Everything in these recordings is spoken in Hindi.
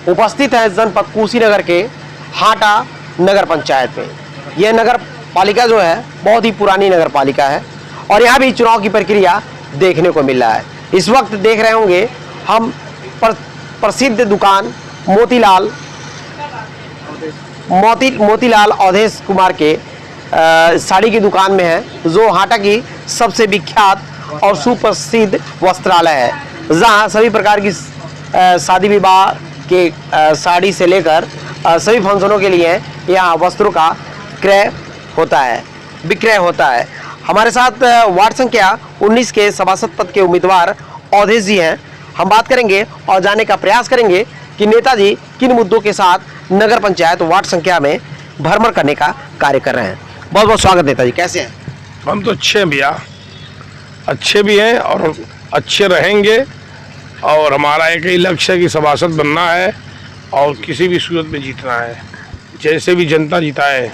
उपस्थित हैं जनपद कुशीनगर के हाटा नगर पंचायत में। यह नगर पालिका जो है बहुत ही पुरानी नगर पालिका है और यहाँ भी चुनाव की प्रक्रिया देखने को मिल रहा है। इस वक्त देख रहे होंगे हम प्रसिद्ध दुकान मोतीलाल अवधेश कुमार के साड़ी की दुकान में है, जो हाटा की सबसे विख्यात और सुप्रसिद्ध वस्त्रालय है, जहां सभी प्रकार की शादी विवाह के साड़ी से लेकर सभी फंक्शनों के लिए यहाँ वस्त्रों का विक्रय होता है। हमारे साथ वार्ड संख्या 19 के सभासद पद के उम्मीदवार अवधेश जी हैं। हम बात करेंगे और जानने का प्रयास करेंगे कि नेताजी किन मुद्दों के साथ नगर पंचायत वार्ड संख्या में भ्रमण करने का कार्य कर रहे हैं। बहुत बहुत स्वागत नेताजी, कैसे हैं? हम तो अच्छे हैं भैया, अच्छे भी हैं और अच्छे रहेंगे और हमारा एक ही लक्ष्य है कि सभासद बनना है और किसी भी सूरत में जीतना है, जैसे भी जनता जिताए।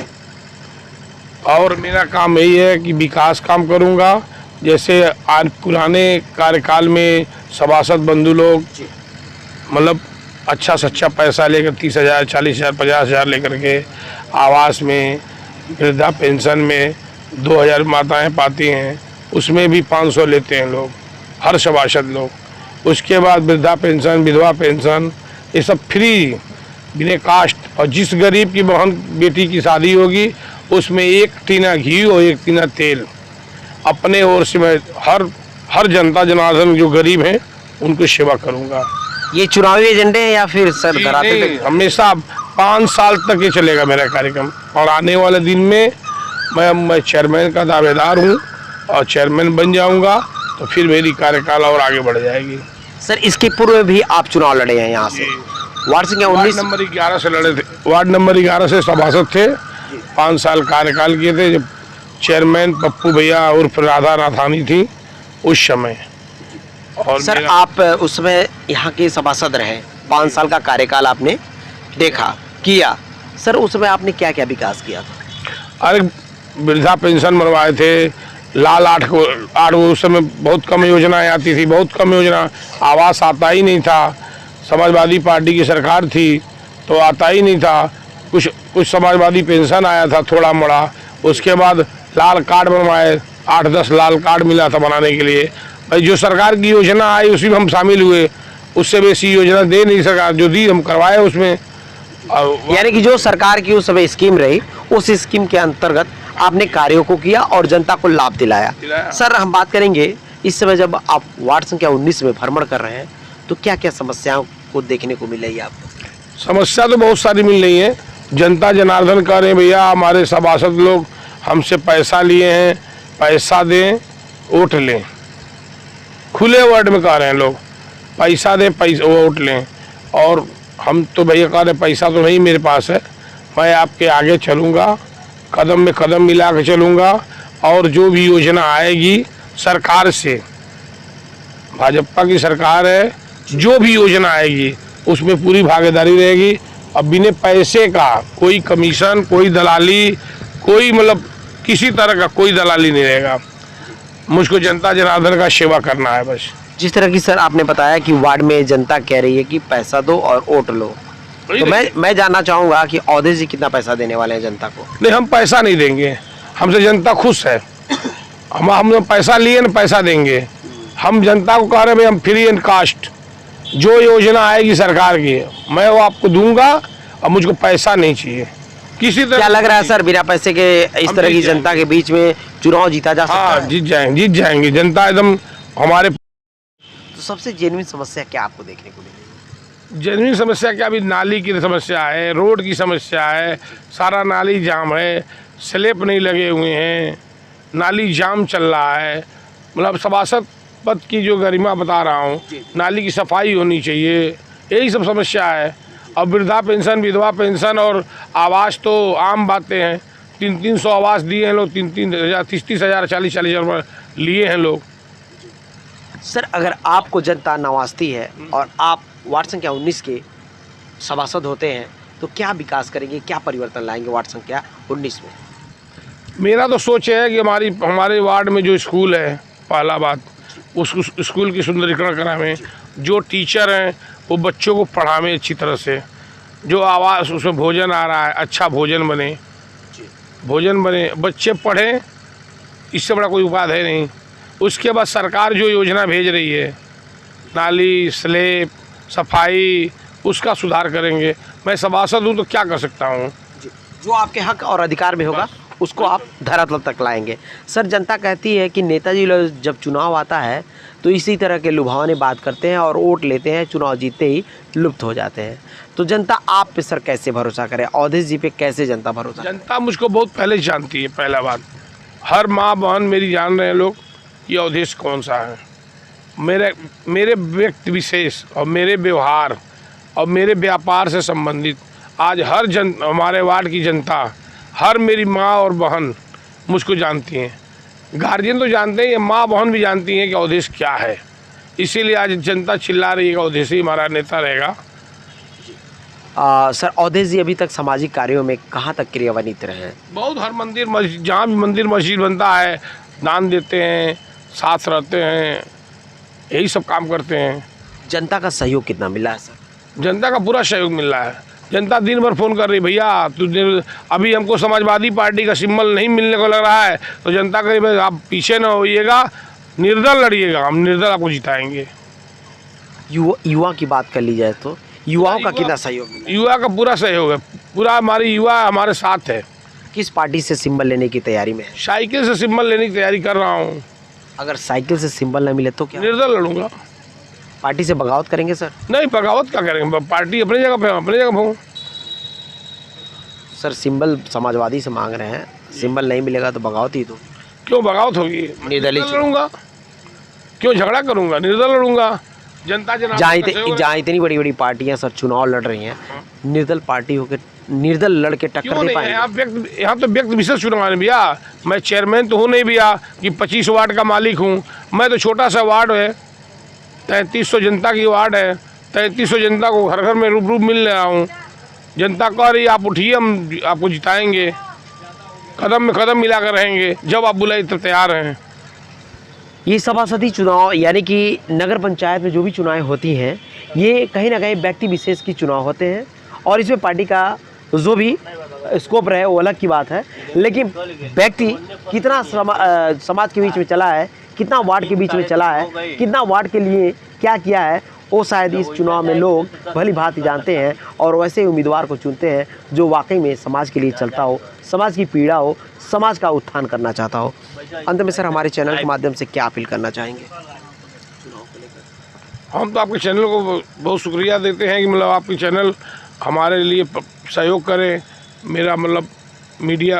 और मेरा काम यही है कि विकास काम करूंगा। जैसे आज पुराने कार्यकाल में सभासद बंधु लोग मतलब अच्छा से अच्छा पैसा लेकर 30,000, 40,000, 50,000 लेकर के आवास में, वृद्धा पेंशन में 2,000 माताएं पाती हैं, उसमें भी 500 लेते हैं लोग, हर सभासद लोग। उसके बाद वृद्धा पेंशन, विधवा पेंशन, ये सब फ्री बिना कास्ट। और जिस गरीब की बहन बेटी की शादी होगी उसमें 1 टीना घी और 1 टीना तेल अपने ओर से मैं हर जनता जनार्दन जो गरीब हैं उनको सेवा करूंगा। ये चुनावी एजेंडे हैं या फिर सर धरातल पे? हमेशा 5 साल तक ये चलेगा मेरा कार्यक्रम और आने वाले दिन में मैं चेयरमैन का दावेदार हूँ और चेयरमैन बन जाऊंगा तो फिर मेरी कार्यकाल और आगे बढ़ जाएगी। सर इसके पूर्व भी आप चुनाव लड़े हैं यहाँ से, वार्ड संख्या 19 नंबर 11 से लड़े थे। वार्ड नंबर 11 से सभासद थे, 5 साल कार्यकाल किए थे। जब चेयरमैन पप्पू भैया उर्फ राधा नाथानी थी उस समय। और सर आप उस समय यहाँ के सभासद रहे, 5 साल का कार्यकाल आपने देखा किया। सर उस समय आपने क्या क्या विकास किया था? अरे वृद्धा पेंशन बनवाए थे, लाल 8 को उस समय बहुत कम योजनाएं आती थी, बहुत कम योजना, आवास आता ही नहीं था। समाजवादी पार्टी की सरकार थी तो आता ही नहीं था। कुछ समाजवादी पेंशन आया था थोड़ा मोड़ा। उसके बाद लाल कार्ड बनवाए, 8-10 लाल कार्ड मिला था बनाने के लिए। भाई जो सरकार की योजना आई उसी में हम शामिल हुए, उससे बेसी योजना दे नहीं सरकार, जो दी हम करवाए उसमें। यानी कि जो सरकार की उस समय स्कीम रही, उस स्कीम के अंतर्गत आपने कार्यों को किया और जनता को लाभ दिलाया। सर हम बात करेंगे इस समय जब आप वार्ड संख्या 19 में भ्रमण कर रहे हैं तो क्या क्या समस्याओं को देखने को मिल रही है आपको? समस्या तो बहुत सारी मिल रही है। जनता जनार्दन कह रहे हैं भैया हमारे सभासद लोग हमसे पैसा लिए हैं, पैसा दें वोट लें। खुले वर्ड में कह रहे हैं लोग, पैसा दें पैसा वोट लें। और हम तो भैया कह रहे पैसा तो नहीं मेरे पास है, मैं आपके आगे चलूँगा, कदम में कदम मिला के चलूँगा और जो भी योजना आएगी सरकार से, भाजपा की सरकार है, जो भी योजना आएगी उसमें पूरी भागीदारी रहेगी। अब बिना पैसे का कोई कमीशन, कोई दलाली, कोई मतलब किसी तरह का कोई दलाली नहीं रहेगा। मुझको जनता जनार्दन का सेवा करना है बस। जिस तरह की सर आपने बताया कि वार्ड में जनता कह रही है कि पैसा दो और वोट लो, तो मैं जानना चाहूँगा कि अवधेश जी कितना पैसा देने वाले हैं जनता को? नहीं, हम पैसा नहीं देंगे, हमसे जनता खुश है। हम पैसा लिए ना पैसा देंगे। हम जनता को कह रहे भाई हम फ्री एंड कास्ट जो योजना आएगी सरकार की मैं वो आपको दूंगा और मुझको पैसा नहीं चाहिए किसी तरह। क्या लग रहा है सर बिना पैसे के इस तरह की जनता के बीच में चुनाव जीता जा सकता है? हाँ, जीत जाएंगे जनता एकदम हमारे। तो सबसे जेन्युइन समस्या क्या आपको देखने को मिलेगी? जेन्युइन समस्या क्या, अभी नाली की समस्या है, रोड की समस्या है, सारा नाली जाम है, स्लैब नहीं लगे हुए हैं, नाली जाम चल रहा है। मतलब सभासद पद की जो गरिमा बता रहा हूँ, नाली की सफाई होनी चाहिए, यही सब समस्या है। अब वृद्धा पेंशन, विधवा पेंशन और आवास तो आम बातें हैं। 300 आवास दिए हैं लोग, 3,000, 30,000, 40,000 लिए हैं लोग। सर अगर आपको जनता नवाजती है और आप वार्ड संख्या 19 के सभासद होते हैं तो क्या विकास करेंगे, क्या परिवर्तन लाएंगे वार्ड संख्या 19 में? मेरा तो सोच है कि हमारे वार्ड में जो स्कूल है, पहला बात उस स्कूल की सुंदरीकरण करावें। जो टीचर हैं वो बच्चों को पढ़ावें अच्छी तरह से, जो आवाज़ उसमें भोजन आ रहा है अच्छा भोजन बने, बच्चे पढ़ें, इससे बड़ा कोई उपाय है नहीं। उसके बाद सरकार जो योजना भेज रही है, नाली स्लैब सफाई, उसका सुधार करेंगे। मैं सभासद हूँ तो क्या कर सकता हूँ। जो आपके हक और अधिकार में होगा उसको आप धरातल तक लाएंगे। सर, जनता कहती है कि नेताजी लोग जब चुनाव आता है तो इसी तरह के लुभावने बात करते हैं और वोट लेते हैं, चुनाव जीतते ही लुप्त हो जाते हैं। तो जनता आप पे सर कैसे भरोसा करे, अवधेश जी पे कैसे जनता भरोसा करे? जनता मुझको बहुत पहले जानती है। पहला बात, हर माँ बहन मेरी जान रहे हैं लोग कि अवधेश कौन सा है। मेरे व्यक्ति विशेष और मेरे व्यवहार और मेरे व्यापार से संबंधित आज हमारे वार्ड की जनता, हर मेरी माँ और बहन मुझको जानती हैं। गार्जियन तो जानते हैं, माँ बहन भी जानती हैं कि अवधेश क्या है। इसीलिए आज जनता चिल्ला रही है कि अवधेश ही हमारा नेता रहेगा। सर, अवधेश जी अभी तक सामाजिक कार्यों में कहाँ तक क्रियान्वित रहे हैं? बहुत, हर मंदिर मस्जिद, जहाँ भी मंदिर मस्जिद बनता है दान देते हैं, साथ रहते हैं, यही सब काम करते हैं। जनता का सहयोग कितना मिला है सर? जनता का पूरा सहयोग मिल रहा है। जनता दिन भर फ़ोन कर रही, भैया अभी हमको समाजवादी पार्टी का सिंबल नहीं मिलने को लग रहा है, तो जनता कह रही आप पीछे न होइएगा, निर्दल लड़िएगा, हम निर्दल आपको जिताएंगे। युवा की बात कर ली जाए तो युवाओं का कितना सहयोग मिला? युवा का पूरा सहयोग है, पूरा हमारी युवा हमारे साथ है। किस पार्टी से सिंबल लेने की तैयारी में है? साइकिल से सिंबल लेने की तैयारी कर रहा हूँ। अगर साइकिल से सिंबल न मिले तो क्या? निर्दल लड़ूंगा। पार्टी से बगावत करेंगे सर? नहीं, बगावत क्या करेंगे, पार्टी अपनी जगह पे, अपनी जगह हूँ। सर, सिंबल समाजवादी से मांग रहे हैं, सिंबल नहीं मिलेगा तो बगावत ही तो। क्यों बगावत होगी? निर्दलीय लड़ूंगा। क्यों झगड़ा करूंगा? निर्दल लड़ूंगा। जनता जहाँ इतनी बड़ी बड़ी पार्टियां सर चुनाव लड़ रही हैं, निर्दल पार्टी होकर निर्दल लड़ के टक्कर दे पाएंगे? यहाँ तो व्यक्ति विशेष चुनाव है भैया। मैं चेयरमैन तो हूँ नहीं भैया कि 25 वार्ड का मालिक हूँ। मैं तो छोटा सा वार्ड है, 3300 जनता की वार्ड है, 3300 जनता को घर घर में रूबरू मिल रहा हूँ। जनता कह रही आप उठिए, हम आपको जिताएंगे, कदम में कदम मिलाकर रहेंगे, जब आप बुलाइए तब तैयार हैं। ये सभासदी चुनाव यानी कि नगर पंचायत में जो भी चुनाव होती हैं, ये कहीं ना कहीं व्यक्ति विशेष की चुनाव होते हैं और इसमें पार्टी का जो भी स्कोप रहे वो अलग की बात है। लेकिन व्यक्ति कितना समाज के बीच में चला है, कितना वार्ड के बीच में चला है, कितना वार्ड के लिए क्या किया है, वो शायद इस चुनाव में लोग भली भांति जानते हैं और वैसे उम्मीदवार को चुनते हैं जो वाकई में समाज के लिए चलता हो, समाज की पीड़ा हो, समाज का उत्थान करना चाहता हो। अंत में सर, हमारे चैनल के माध्यम से क्या अपील करना चाहेंगे? हम तो आपके चैनल को बहुत शुक्रिया देते हैं कि मतलब आपके चैनल हमारे लिए सहयोग करें। मेरा मतलब मीडिया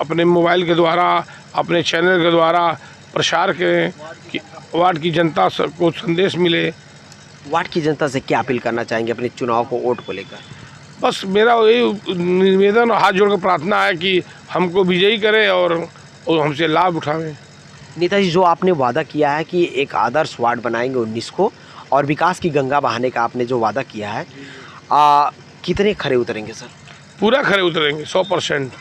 अपने मोबाइल के द्वारा, अपने चैनल के द्वारा प्रचार करें कि वार्ड की जनता को संदेश मिले। वार्ड की जनता से क्या अपील करना चाहेंगे अपने चुनाव को, वोट को लेकर? बस मेरा यही निवेदन और हाथ जोड़कर प्रार्थना है कि हमको विजयी करें और हमसे लाभ उठावें। नेताजी, जो आपने वादा किया है कि एक आदर्श वार्ड बनाएंगे 19 को और विकास की गंगा बहाने का आपने जो वादा किया है, कितने खरे उतरेंगे सर? पूरा खरे उतरेंगे, 100%।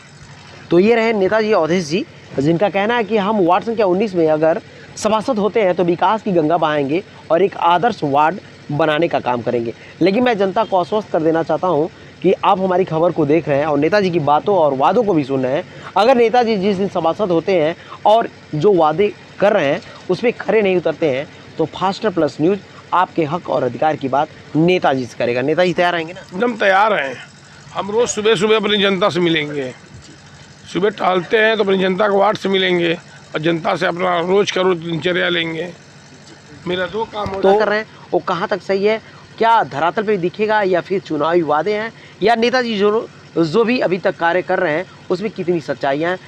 तो ये रहे नेताजी अवधेश जी, जिनका कहना है कि हम वार्ड संख्या 19 में अगर सभासद होते हैं तो विकास की गंगा बहाएंगे और एक आदर्श वार्ड बनाने का काम करेंगे। लेकिन मैं जनता को आश्वस्त कर देना चाहता हूं कि आप हमारी खबर को देख रहे हैं और नेताजी की बातों और वादों को भी सुन रहे हैं। अगर नेताजी जिस दिन सभासद होते हैं और जो वादे कर रहे हैं उसमें खरे नहीं उतरते हैं तो फास्टर प्लस न्यूज़ आपके हक और अधिकार की बात नेताजी से करेगा। नेताजी तैयार रहेंगे ना? एकदम तैयार हैं। हम रोज़ सुबह सुबह अपनी जनता से मिलेंगे, सुबह टहलते हैं तो अपनी जनता को वार्ड से मिलेंगे और जनता से अपना रोज़ का रोज़ दिनचर्या लेंगे। मेरा 2 काम तो कर रहे हैं, वो कहाँ तक सही है? क्या धरातल पे दिखेगा या फिर चुनावी वादे हैं, या नेताजी जो भी अभी तक कार्य कर रहे हैं उसमें कितनी सच्चाइयाँ हैं?